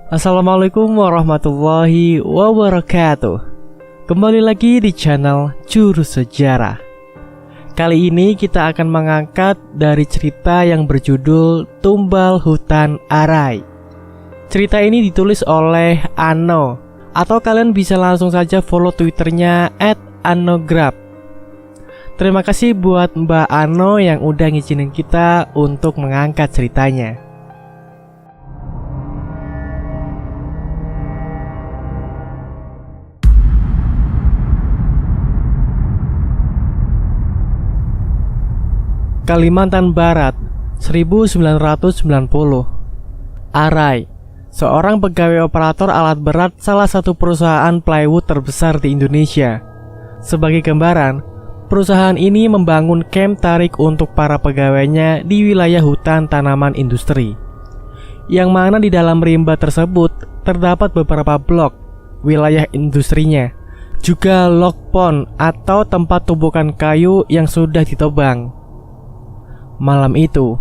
Assalamualaikum warahmatullahi wabarakatuh. Kembali lagi di channel Juru Sejarah. Kali ini kita akan mengangkat dari cerita yang berjudul Tumbal Hutan Arai. Cerita ini ditulis oleh Ano, atau kalian bisa langsung saja follow twitternya @anograb. Terima kasih buat Mbak Ano yang udah ngizinin kita untuk mengangkat ceritanya. Kalimantan Barat, 1990. Arai, seorang pegawai operator alat berat salah satu perusahaan plywood terbesar di Indonesia. Sebagai gambaran, perusahaan ini membangun camp tarik untuk para pegawainya di wilayah hutan tanaman industri, yang mana di dalam rimba tersebut terdapat beberapa blok wilayah industrinya, juga log pond atau tempat tumpukan kayu yang sudah ditebang. Malam itu,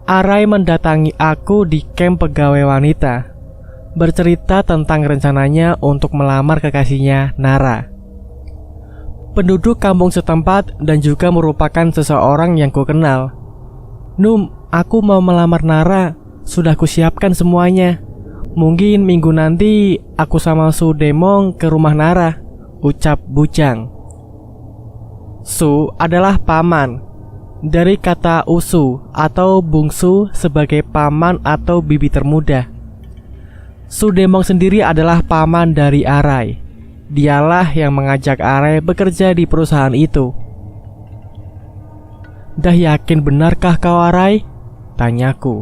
Arai mendatangi aku di camp pegawai wanita, bercerita tentang rencananya untuk melamar kekasihnya, Nara. Penduduk kampung setempat dan juga merupakan seseorang yang ku kenal. "Num, aku mau melamar Nara, sudah kusiapkan semuanya. Mungkin minggu nanti aku sama Su Demong ke rumah Nara," ucap Bujang. Su adalah paman, dari kata usu atau bungsu sebagai paman atau bibi termuda. Su Demong sendiri adalah paman dari Arai. Dialah yang mengajak Arai bekerja di perusahaan itu. "Dah yakin benarkah kau, Arai?" tanyaku.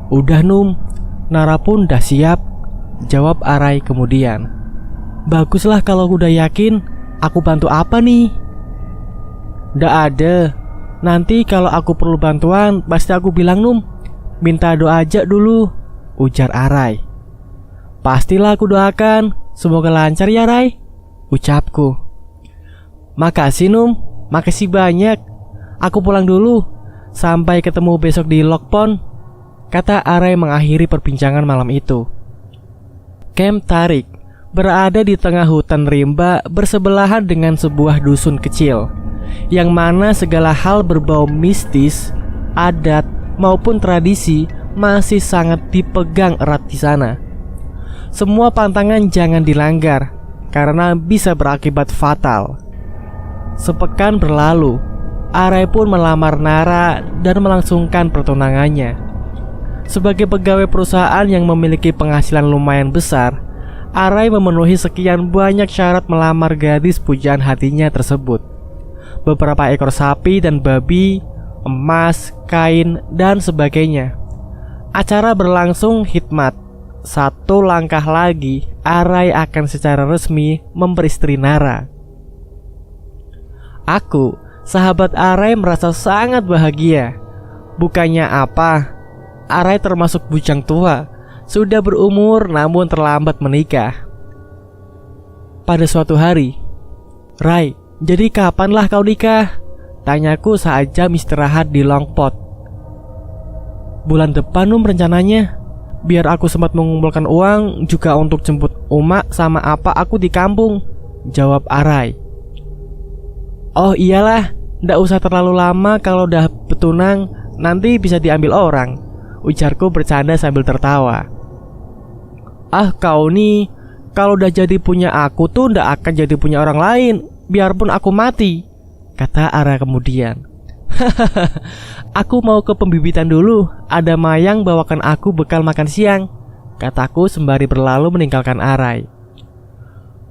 "Udah Num, Nara pun dah siap," jawab Arai kemudian. "Baguslah kalau udah yakin. Aku bantu apa nih?" "Ndak ada. Nanti kalau aku perlu bantuan pasti aku bilang Num. Minta doa aja dulu," ujar Arai. "Pastilah aku doakan. Semoga lancar ya Rai," ucapku. "Makasih Num, makasih banyak. Aku pulang dulu. Sampai ketemu besok di log pond," kata Arai mengakhiri perbincangan malam itu. Camp Tarik berada di tengah hutan rimba bersebelahan dengan sebuah dusun kecil, yang mana segala hal berbau mistis, adat, maupun tradisi masih sangat dipegang erat di sana. Semua pantangan jangan dilanggar, karena bisa berakibat fatal. Sepekan berlalu, Arai pun melamar Nara dan melangsungkan pertunangannya. Sebagai pegawai perusahaan yang memiliki penghasilan lumayan besar, Arai memenuhi sekian banyak syarat melamar gadis pujaan hatinya tersebut. Beberapa ekor sapi dan babi, emas, kain, dan sebagainya. Acara berlangsung hikmat. Satu langkah lagi, Arai akan secara resmi memperistri Nara. Aku, sahabat Arai, merasa sangat bahagia. Bukannya apa, Arai termasuk bujang tua, sudah berumur namun terlambat menikah. Pada suatu hari, "Rai, jadi kapanlah kau nikah?" tanyaku saat jam istirahat di Longpot. "Bulan depan Num rencananya. Biar aku sempat mengumpulkan uang juga untuk jemput Uma sama apa aku di kampung," jawab Arai. "Oh iyalah, ndak usah terlalu lama. Kalau udah betunang nanti bisa diambil orang," ujarku bercanda sambil tertawa. "Ah kau nih, kalau udah jadi punya aku tuh ndak akan jadi punya orang lain, biarpun aku mati," kata Arai kemudian. "Aku mau ke pembibitan dulu. Ada Mayang bawakan aku bekal makan siang," kataku sembari berlalu meninggalkan Arai.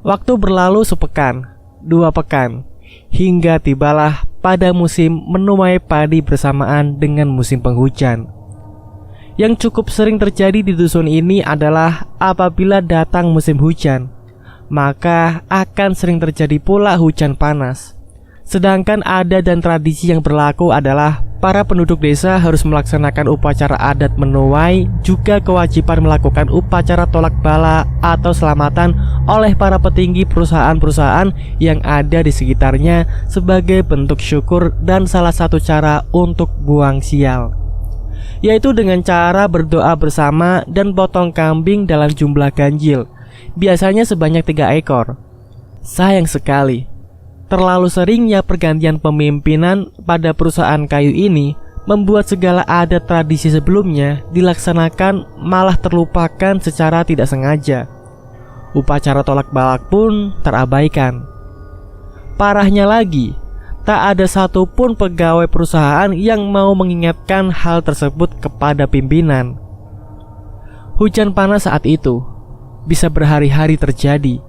Waktu berlalu sepekan, 2 pekan, hingga tibalah pada musim menuai padi bersamaan dengan musim penghujan. Yang cukup sering terjadi di dusun ini adalah apabila datang musim hujan, maka akan sering terjadi pula hujan panas. Sedangkan adat dan tradisi yang berlaku adalah para penduduk desa harus melaksanakan upacara adat menuai, juga kewajiban melakukan upacara tolak bala atau selamatan oleh para petinggi perusahaan-perusahaan yang ada di sekitarnya sebagai bentuk syukur dan salah satu cara untuk buang sial. yaitu dengan cara berdoa bersama dan potong kambing dalam jumlah ganjil, biasanya sebanyak 3 ekor. Sayang sekali, terlalu seringnya pergantian pemimpinan pada perusahaan kayu ini membuat segala adat tradisi sebelumnya dilaksanakan malah terlupakan secara tidak sengaja. Upacara tolak balak pun terabaikan. Parahnya lagi, tak ada satupun pegawai perusahaan yang mau mengingatkan hal tersebut kepada pimpinan. Hujan panas saat itu bisa berhari-hari terjadi.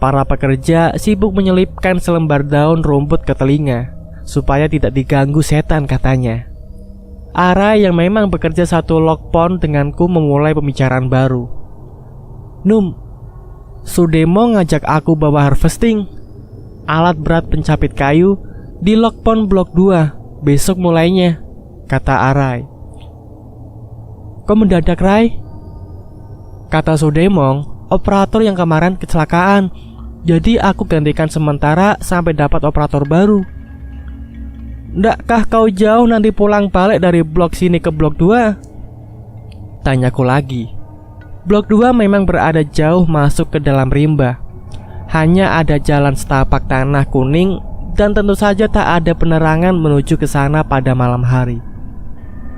Para pekerja sibuk menyelipkan selembar daun rumput ke telinga supaya tidak diganggu setan katanya. Arai yang memang bekerja satu log pond denganku memulai pembicaraan baru. Num, Sudemo ngajak aku bawa harvesting, alat berat pencapit kayu, di log pond blok 2 besok mulainya, kata Arai. Kok mendadak, Rai? Kata Sudemong, operator yang kemarin kecelakaan, jadi aku gantikan sementara sampai dapat operator baru. Ndakkah kau jauh nanti pulang balik dari blok sini ke blok 2? Tanyaku lagi. Blok 2 memang berada jauh masuk ke dalam rimba. Hanya ada jalan setapak tanah kuning dan tentu saja tak ada penerangan menuju ke sana pada malam hari.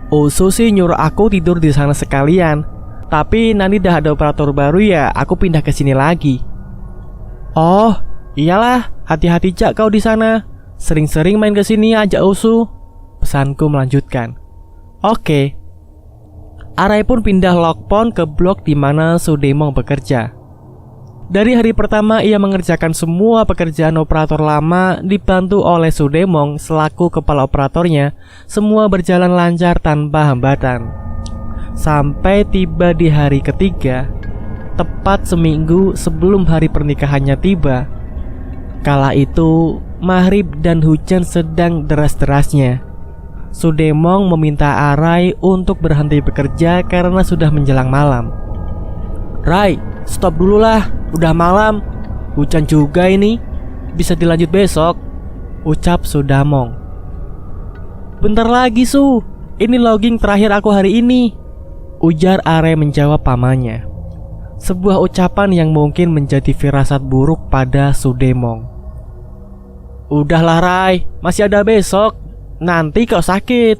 Usu sih nyuruh aku tidur di sana sekalian, tapi nanti dah ada operator baru ya aku pindah ke sini lagi. Oh, iyalah, hati-hati Jak kau di sana. Sering-sering main ke sini ajak Usu, pesanku melanjutkan. Oke. Arai pun pindah log pond ke blok di mana Sudemong bekerja. Dari hari pertama ia mengerjakan semua pekerjaan operator lama dibantu oleh Sudemong selaku kepala operatornya. Semua berjalan lancar tanpa hambatan. Sampai tiba di hari ketiga, tepat seminggu sebelum hari pernikahannya tiba. Kala itu maghrib dan hujan sedang deras-derasnya. Sudemong meminta Arai untuk berhenti bekerja karena sudah menjelang malam. Rai, stop dulu lah, udah malam. Hujan juga ini, bisa dilanjut besok, ucap Sudamong. Bentar lagi Su, ini logging terakhir aku hari ini, ujar Arai menjawab pamannya. Sebuah ucapan yang mungkin menjadi firasat buruk pada Sudemong. Udahlah Rai, masih ada besok, nanti kau sakit,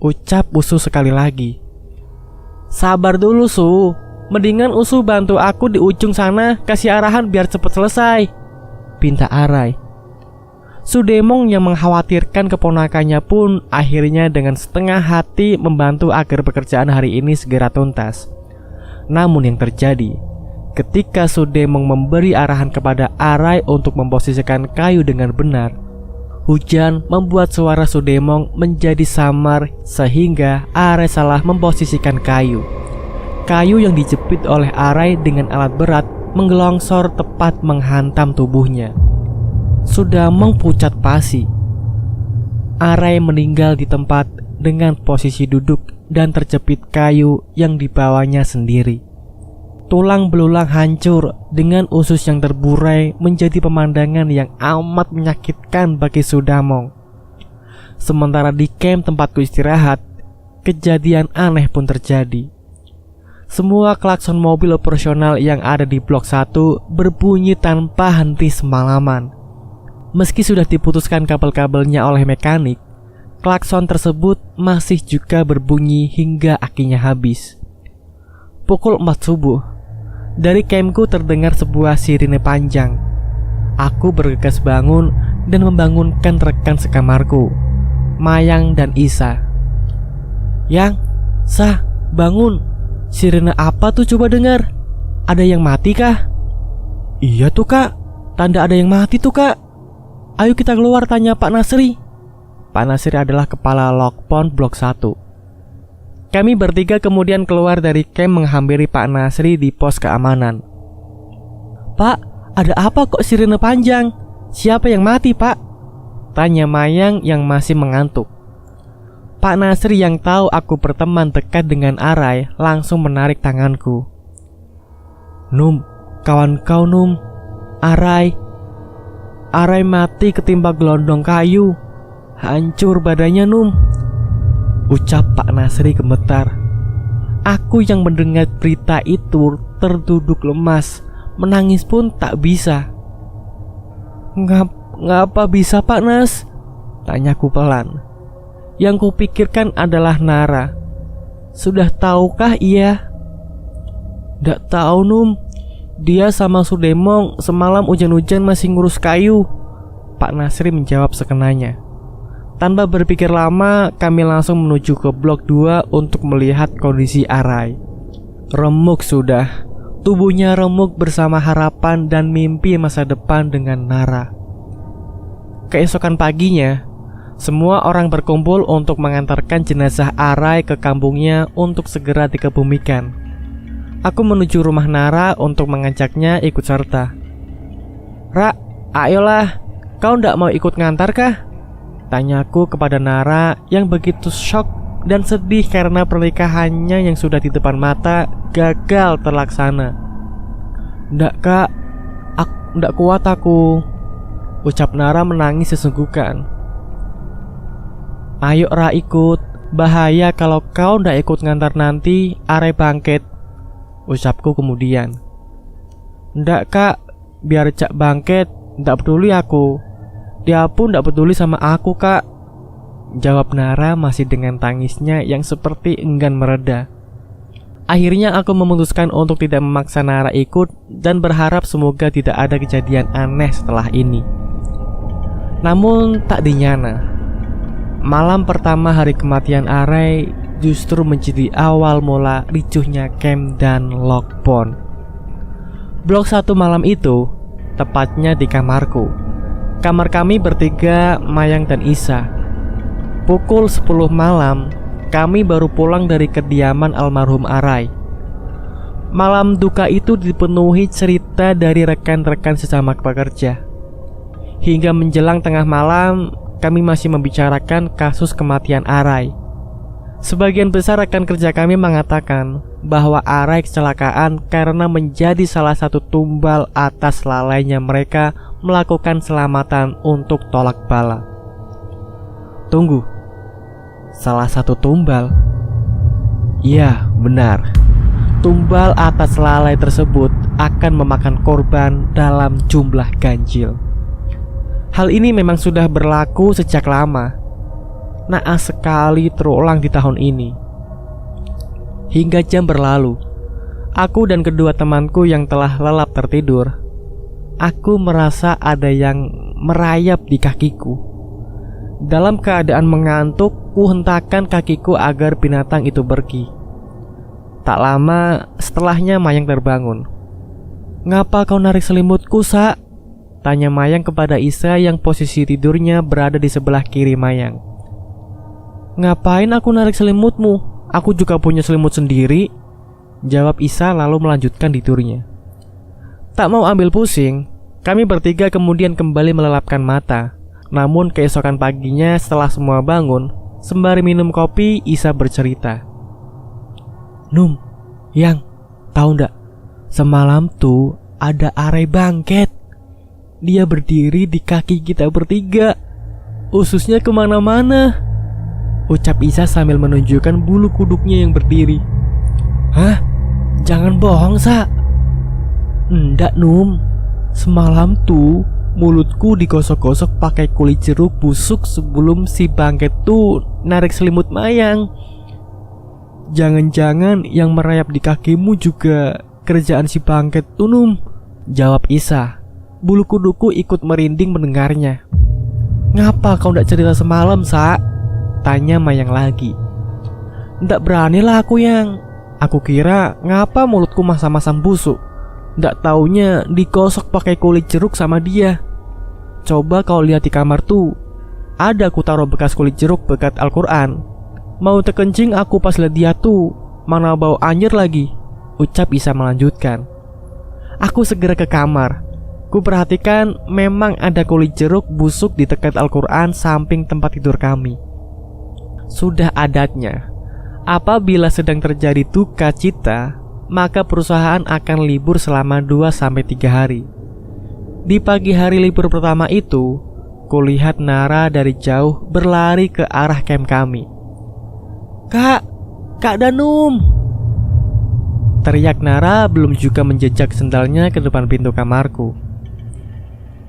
ucap Usu sekali lagi. Sabar dulu Su, mendingan Usu bantu aku di ujung sana, kasih arahan biar cepet selesai, pinta Arai. Sudemong yang mengkhawatirkan keponakannya pun akhirnya dengan setengah hati membantu agar pekerjaan hari ini segera tuntas. Namun yang terjadi, ketika Sudemong memberi arahan kepada Arai untuk memposisikan kayu dengan benar, hujan membuat suara Sudemong menjadi samar sehingga Arai salah memposisikan kayu. Kayu yang dijepit oleh Arai dengan alat berat menggelongsor tepat menghantam tubuhnya. Sudamong pucat pasi. Arai meninggal di tempat dengan posisi duduk dan terjepit kayu yang dibawanya sendiri. Tulang belulang hancur dengan usus yang terburai menjadi pemandangan yang amat menyakitkan bagi Sudamong. Sementara di camp tempatku istirahat, kejadian aneh pun terjadi. Semua klakson mobil operasional yang ada di blok 1 berbunyi tanpa henti semalaman. Meski sudah diputuskan kabel-kabelnya oleh mekanik, klakson tersebut masih juga berbunyi hingga akinya habis. Pukul 4 subuh, dari campku terdengar sebuah sirine panjang. Aku bergegas bangun dan membangunkan rekan sekamarku, Mayang dan Isa. Yang, Sah, bangun. Sirine apa tuh coba dengar? Ada yang mati kah? Iya tuh kak, tanda ada yang mati tuh kak. Ayo kita keluar, tanya Pak Nasri. Pak Nasri adalah kepala log pond blok 1. Kami bertiga kemudian keluar dari camp menghampiri Pak Nasri di pos keamanan. Pak, ada apa kok sirine panjang? Siapa yang mati pak? Tanya Mayang yang masih mengantuk. Pak Nasri yang tahu aku berteman dekat dengan Arai langsung menarik tanganku. Num, kawan kau Num, Arai mati ketimpa gelondong kayu. Hancur badannya Num. ucap Pak Nasri gemetar. Aku yang mendengar berita itu terduduk lemas, menangis pun tak bisa. Ngapa bisa Pak Nas? Tanyaku pelan. Yang kupikirkan adalah Nara. Sudah tahukah ia? Ndak tahu Num. Dia sama Sudemong semalam hujan-hujan masih ngurus kayu, Pak Nasri menjawab sekenanya. Tanpa berpikir lama, kami langsung menuju ke blok 2 untuk melihat kondisi Arai. Remuk sudah. Tubuhnya remuk bersama harapan dan mimpi masa depan dengan Nara. Keesokan paginya, semua orang berkumpul untuk mengantarkan jenazah Arai ke kampungnya untuk segera dikebumikan. Aku menuju rumah Nara untuk mengajaknya ikut serta. Ra, ayolah, kau ndak mau ikut ngantar kah? Tanyaku kepada Nara yang begitu shock dan sedih karena pernikahannya yang sudah di depan mata gagal terlaksana. Ndak kak, ndak kuat aku, ucap Nara menangis sesungguhkan. Ayo Ra ikut, bahaya kalau kau ndak ikut ngantar nanti Arai bangkit, ucapku kemudian. Ndak kak, biar Cak bangkit, ndak peduli aku. Dia pun ndak peduli sama aku kak, jawab Nara masih dengan tangisnya yang seperti enggan mereda. Akhirnya aku memutuskan untuk tidak memaksa Nara ikut dan berharap semoga tidak ada kejadian aneh setelah ini. Namun tak dinyana, malam pertama hari kematian Arai justru menjadi awal mula ricuhnya camp dan Lokpon. Blok 1 malam itu, tepatnya di kamarku. Kamar kami bertiga, Mayang dan Isa. Pukul 10 malam, kami baru pulang dari kediaman almarhum Arai. Malam duka itu dipenuhi cerita dari rekan-rekan sesama pekerja. Hingga menjelang tengah malam, kami masih membicarakan kasus kematian Arai. Sebagian besar rekan kerja kami mengatakan bahwa Arai kecelakaan karena menjadi salah satu tumbal atas lalainya mereka melakukan selamatan untuk tolak bala. Tunggu, salah satu tumbal? Iya, benar. Tumbal atas lalai tersebut akan memakan korban dalam jumlah ganjil. Hal ini memang sudah berlaku sejak lama. Naas sekali terulang di tahun ini. Hingga jam berlalu, aku dan kedua temanku yang telah lelap tertidur, aku merasa ada yang merayap di kakiku. Dalam keadaan mengantuk, ku hentakkan kakiku agar binatang itu pergi. Tak lama setelahnya Mayang terbangun. Ngapa kau narik selimutku, Sa? Tanya Mayang kepada Isa yang posisi tidurnya berada di sebelah kiri Mayang. Ngapain aku narik selimutmu? Aku juga punya selimut sendiri, jawab Isa lalu melanjutkan tidurnya. Tak mau ambil pusing, kami bertiga kemudian kembali melelapkan mata. Namun keesokan paginya setelah semua bangun, sembari minum kopi, Isa bercerita. Num, Yang, tahu ndak? Semalam tuh ada Arai bangkit. Dia berdiri di kaki kita bertiga. Ususnya kemana-mana, ucap Isa sambil menunjukkan bulu kuduknya yang berdiri. Hah? Jangan bohong, Sa. Ndak, Num. Semalam tuh mulutku digosok-gosok pakai kulit jeruk busuk sebelum si bangkit tuh narik selimut Mayang. Jangan-jangan yang merayap di kakimu juga kerjaan si bangkit tuh, Num, jawab Isa. Bulu kuduku ikut merinding mendengarnya. Ngapa kau ndak cerita semalam, Sa? Tanya Mayang lagi. Ndak beranilah aku, Yang. Aku kira ngapa mulutku masam-masam busuk. Ndak taunya digosok pakai kulit jeruk sama dia. Coba kau lihat di kamar tuh. Ada aku taruh bekas kulit jeruk bekas Al-Quran. Mau terkencing aku pas lihat dia tuh, mana bau anjir lagi, ucap Isa melanjutkan. Aku segera ke kamar. Ku perhatikan memang ada kulit jeruk busuk di dekat Al-Quran samping tempat tidur kami. Sudah adatnya, apabila sedang terjadi duka cita, maka perusahaan akan libur selama 2-3 hari. Di pagi hari libur pertama itu, kulihat Nara dari jauh berlari ke arah camp kami. Kak, Kak Danum!" teriak Nara belum juga menjejak sendalnya ke depan pintu kamarku.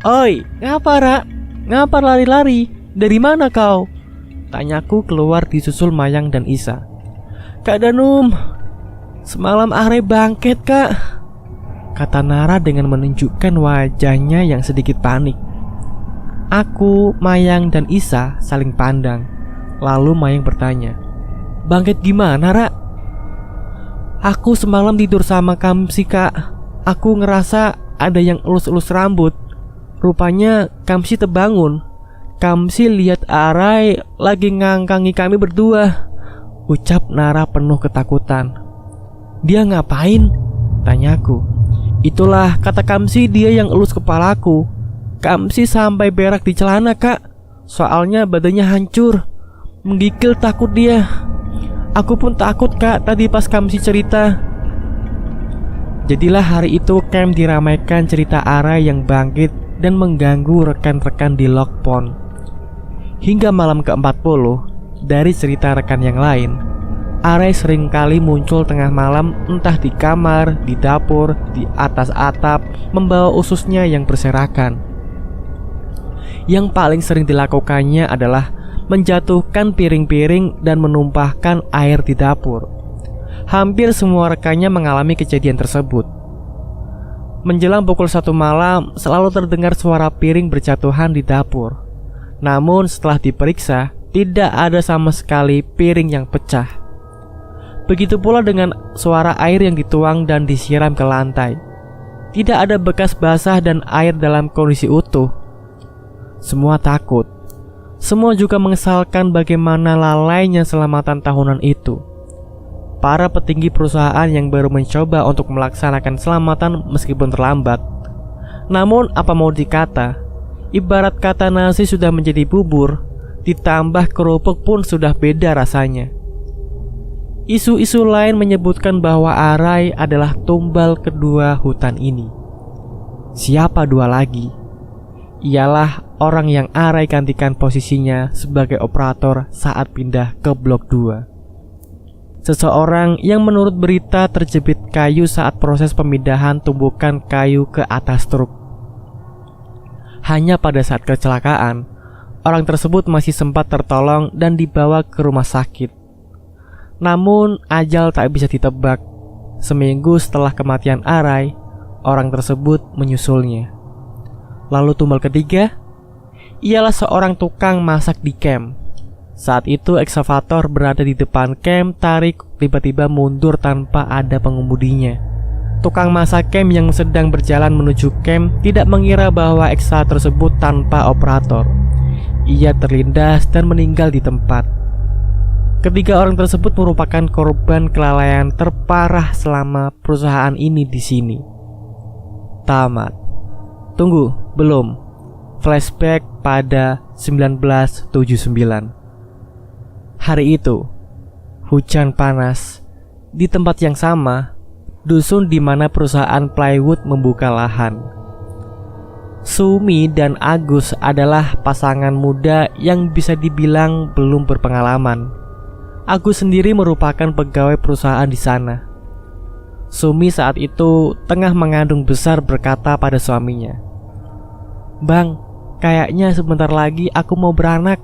"Oi, ngapa Ra? Ngapa lari-lari? Dari mana kau?" tanyaku keluar disusul Mayang dan Isa. "Kak Danum, semalam Are bangkit kak," kata Nara dengan menunjukkan wajahnya yang sedikit panik. Aku, Mayang, dan Isa saling pandang. Lalu Mayang bertanya, "Bangkit gimana, Ra?" "Aku semalam tidur sama Kamsi kak. Aku ngerasa ada yang elus-elus rambut. Rupanya Kamsi terbangun. Kamsi lihat Arai lagi ngangkangi kami berdua," ucap Nara penuh ketakutan. "Dia ngapain?" tanyaku. "Itulah kata Kamsi, dia yang elus kepalaku. Kamsi sampai berak di celana kak. Soalnya badannya hancur. Menggigil takut dia. Aku pun takut kak tadi pas Kamsi cerita." Jadilah hari itu camp diramaikan cerita Arai yang bangkit dan mengganggu rekan-rekan di Log Pond. Hingga malam ke-40, dari cerita rekan yang lain, Arai seringkali muncul tengah malam, entah di kamar, di dapur, di atas atap, membawa ususnya yang berserakan. Yang paling sering dilakukannya adalah menjatuhkan piring-piring dan menumpahkan air di dapur. Hampir semua rekannya mengalami kejadian tersebut. Menjelang pukul 1 malam, selalu terdengar suara piring berjatuhan di dapur. Namun setelah diperiksa, tidak ada sama sekali piring yang pecah. Begitu pula dengan suara air yang dituang dan disiram ke lantai. Tidak ada bekas basah dan air dalam kondisi utuh. Semua takut. Semua juga mengesalkan bagaimana lalainya keselamatan tahunan itu. Para petinggi perusahaan yang baru mencoba untuk melaksanakan selamatan meskipun terlambat. Namun apa mau dikata, ibarat kata nasi sudah menjadi bubur, ditambah kerupuk pun sudah beda rasanya. Isu-isu lain menyebutkan bahwa Arai adalah tumbal kedua hutan ini. Siapa dua lagi? Ialah orang yang Arai gantikan posisinya sebagai operator saat pindah ke Blok 2. Seseorang yang menurut berita terjepit kayu saat proses pemindahan tumbukan kayu ke atas truk. Hanya pada saat kecelakaan, orang tersebut masih sempat tertolong dan dibawa ke rumah sakit. Namun ajal tak bisa ditebak. Seminggu setelah kematian Arai, orang tersebut menyusulnya. Lalu tumbal ketiga ialah seorang tukang masak di camp. Saat itu ekskavator berada di depan camp tarik tiba-tiba mundur tanpa ada pengemudinya. Tukang masak camp yang sedang berjalan menuju camp tidak mengira bahwa ekskavator tersebut tanpa operator. Ia terlindas dan meninggal di tempat. Ketiga orang tersebut merupakan korban kelalaian terparah selama perusahaan ini di sini. Tamat. Tunggu, belum. Flashback pada 1979. Hari itu, hujan panas. Di tempat yang sama, dusun di mana perusahaan plywood membuka lahan. Sumi dan Agus adalah pasangan muda yang bisa dibilang belum berpengalaman. Agus sendiri merupakan pegawai perusahaan di sana. Sumi saat itu tengah mengandung besar berkata pada suaminya, "Bang, kayaknya sebentar lagi aku mau beranak.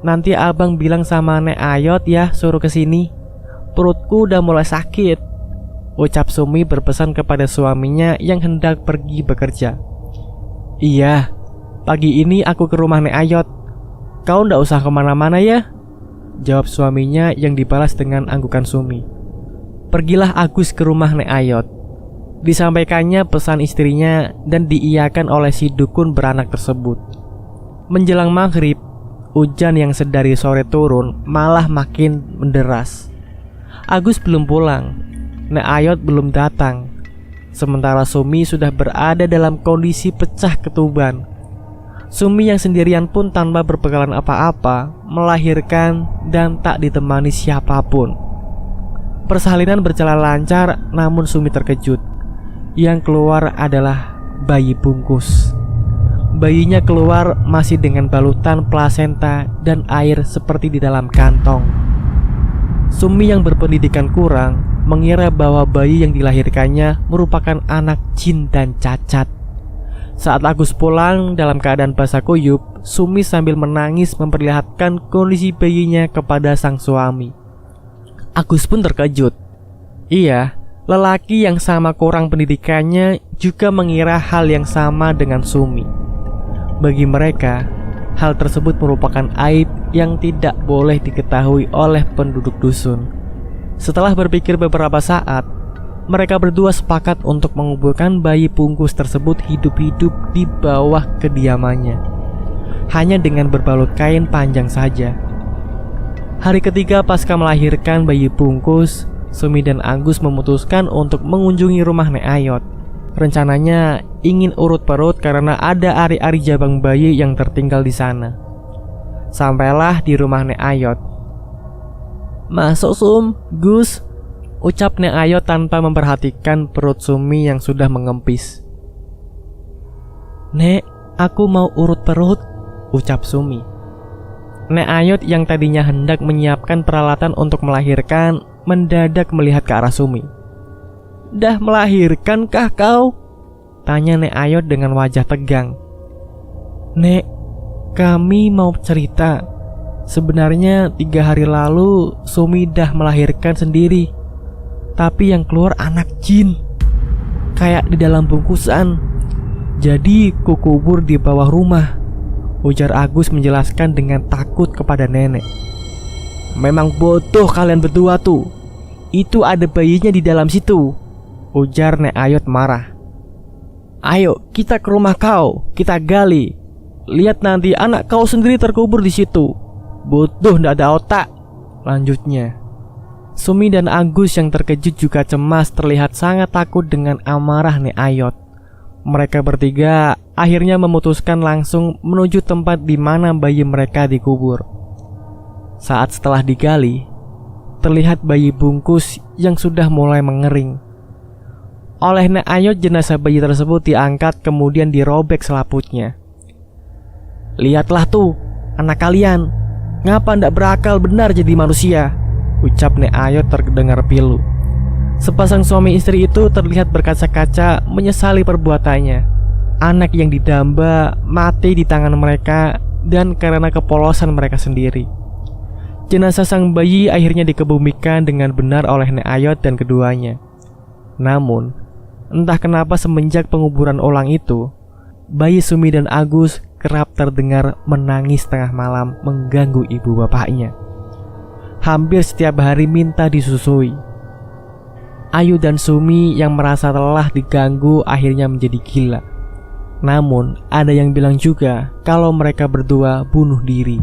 Nanti abang bilang sama Nek Ayot ya suruh kesini. Perutku udah mulai sakit," ucap Sumi berpesan kepada suaminya yang hendak pergi bekerja. "Iya, pagi ini aku ke rumah Nek Ayot. Kau ndak usah kemana-mana ya," jawab suaminya yang dibalas dengan anggukan Sumi. Pergilah Agus ke rumah Nek Ayot. Disampaikannya pesan istrinya dan diiyakan oleh si dukun beranak tersebut. Menjelang maghrib, hujan yang sedari sore turun malah makin menderas. Agus belum pulang, Nek Ayot belum datang. Sementara Sumi sudah berada dalam kondisi pecah ketuban. Sumi yang sendirian pun tanpa berbekalan apa-apa melahirkan dan tak ditemani siapapun. Persalinan berjalan lancar, namun Sumi terkejut. Yang keluar adalah bayi bungkus. Bayinya keluar masih dengan balutan plasenta dan air seperti di dalam kantong. Sumi yang berpendidikan kurang mengira bahwa bayi yang dilahirkannya merupakan anak jin dan cacat. Saat Agus pulang dalam keadaan basah kuyup, Sumi sambil menangis memperlihatkan kondisi bayinya kepada sang suami. Agus pun terkejut. Iya, lelaki yang sama kurang pendidikannya juga mengira hal yang sama dengan Sumi. Bagi mereka, hal tersebut merupakan aib yang tidak boleh diketahui oleh penduduk dusun. Setelah berpikir beberapa saat, mereka berdua sepakat untuk menguburkan bayi bungkus tersebut hidup-hidup di bawah kediamannya, hanya dengan berbalut kain panjang saja. Hari ketiga pasca melahirkan bayi bungkus, Sumi dan Agus memutuskan untuk mengunjungi rumah Nek Ayot. Rencananya ingin urut perut karena ada ari-ari jabang bayi yang tertinggal di sana. Sampailah di rumah Nek Ayot. "Masuk Sum, Gus," ucap Nek Ayot tanpa memperhatikan perut Sumi yang sudah mengempis. "Nek, aku mau urut perut," ucap Sumi. Nek Ayot yang tadinya hendak menyiapkan peralatan untuk melahirkan mendadak melihat ke arah Sumi. "Dah melahirkankah kau?" tanya Nek Ayot dengan wajah tegang. "Nek, kami mau cerita. Sebenarnya 3 hari lalu Sumi dah melahirkan sendiri. Tapi yang keluar anak jin, kayak di dalam bungkusan. Jadi kukubur di bawah rumah," ujar Agus menjelaskan dengan takut kepada nenek. "Memang bodoh kalian berdua tuh. Itu ada bayinya di dalam situ," ujar Nek Ayot marah. "Ayo kita ke rumah kau, kita gali. Lihat nanti anak kau sendiri terkubur di situ. Bodoh ndak ada otak," lanjutnya. Sumi dan Agus yang terkejut juga cemas terlihat sangat takut dengan amarah Nek Ayot. Mereka bertiga akhirnya memutuskan langsung menuju tempat di mana bayi mereka dikubur. Saat setelah digali, terlihat bayi bungkus yang sudah mulai mengering. Oleh Nek Ayot, jenazah bayi tersebut diangkat kemudian dirobek selaputnya. "Lihatlah tuh, anak kalian, ngapa ndak berakal benar jadi manusia?" ucap Nek Ayot terdengar pilu. Sepasang suami istri itu terlihat berkaca-kaca menyesali perbuatannya. Anak yang didamba mati di tangan mereka dan karena kepolosan mereka sendiri. Jenazah sang bayi akhirnya dikebumikan dengan benar oleh Nek Ayot dan keduanya. Namun, entah kenapa semenjak penguburan ulang itu, bayi Sumi dan Agus kerap terdengar menangis tengah malam mengganggu ibu bapaknya. Hampir setiap hari minta disusui. Ayu dan Sumi yang merasa telah diganggu akhirnya menjadi gila. Namun, ada yang bilang juga kalau mereka berdua bunuh diri.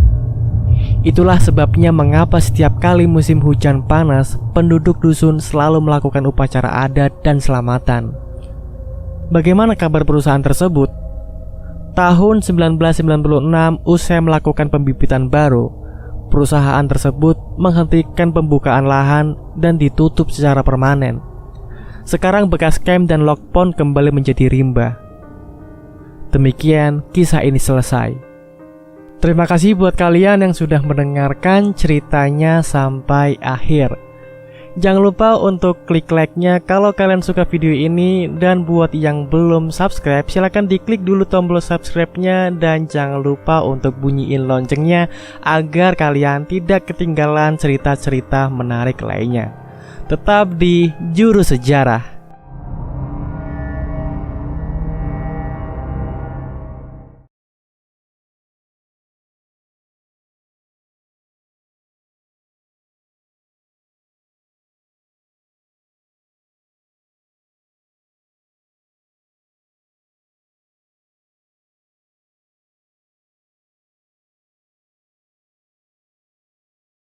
Itulah sebabnya mengapa setiap kali musim hujan panas, penduduk dusun selalu melakukan upacara adat dan selamatan. Bagaimana kabar perusahaan tersebut? Tahun 1996, usai melakukan pembibitan baru, perusahaan tersebut menghentikan pembukaan lahan dan ditutup secara permanen. Sekarang bekas camp dan log pond kembali menjadi rimba. Demikian kisah ini selesai. Terima kasih buat kalian yang sudah mendengarkan ceritanya sampai akhir. Jangan lupa untuk klik like-nya kalau kalian suka video ini. Dan buat yang belum subscribe, silahkan diklik dulu tombol subscribe-nya. Dan jangan lupa untuk bunyiin loncengnya agar kalian tidak ketinggalan cerita-cerita menarik lainnya. Tetap di Juru Sejarah.